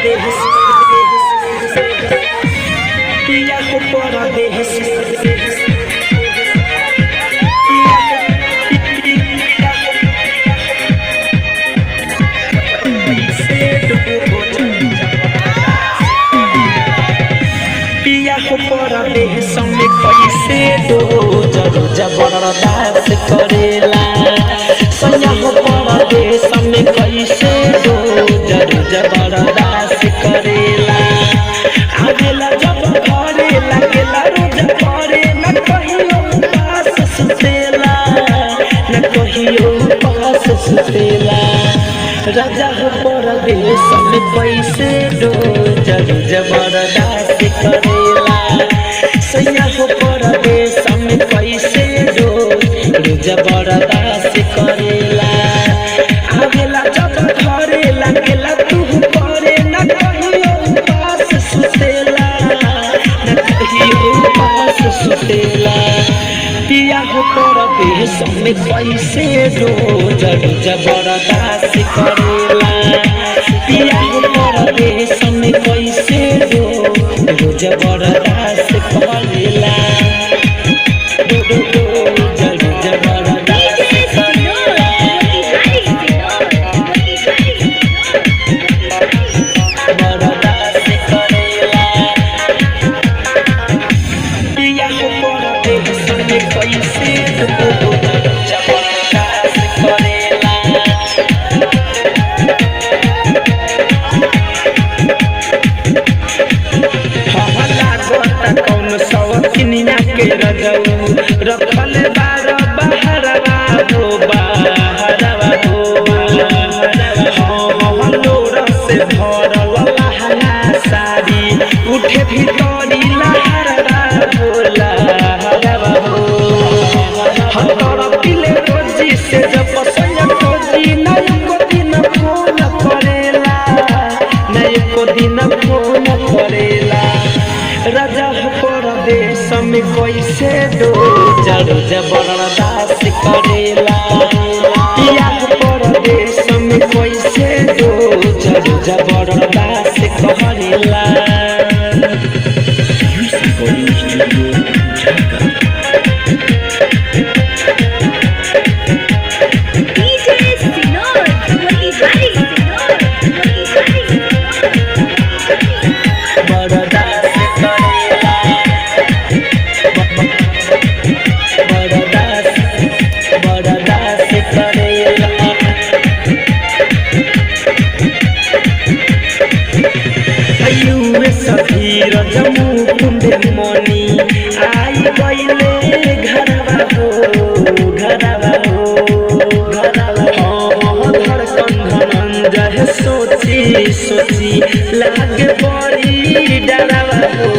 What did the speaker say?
परदेश पिया को परदेश पिया को परदेश में कैसे रोज रोज बर्दाश्त करेला सैया को परदेश में कैसे रोज रोज बर्दाश्त करेला आवेला जब घरे लगेला रोज करे न कहियो पास सुतेला न कहियो पास सुतेला राजा हो परदेश में कैसे रोज रोज बर्दाश्त करेला सैया हो परदेश में कैसे रोज रोज बर्दाश्त करेला आवेला जब घरे लगेला तू करे न कहियो पास सुतेला न कहियो पास सुतेला पिया हो परदेश में कैसे रोज रोज बर्दाश्त करेला पिया हो परदेश में कैसे रोज रोज बर्दाश्त करेला रखल बार बहरवा हो बहरवा हो लोर से भरल लहंगा साड़ी उठे भीतरी लहरवा हो लहरवा हो हतर पिले रोजी से जब सैया खोजी नहीं को दिन फोन करेला नहीं को दिन फोन करेला राजा हो परदेश में कैसे रोज रोज बर्दाश्त करेला पिया हो परदेश में कैसे रोज रोज बर्दाश्त करेला जमू कुंडे मनी आई गईले घरवा हो घरवा हो धड़कन धनंजय सोची सोची लागे बड़ी डरवा हो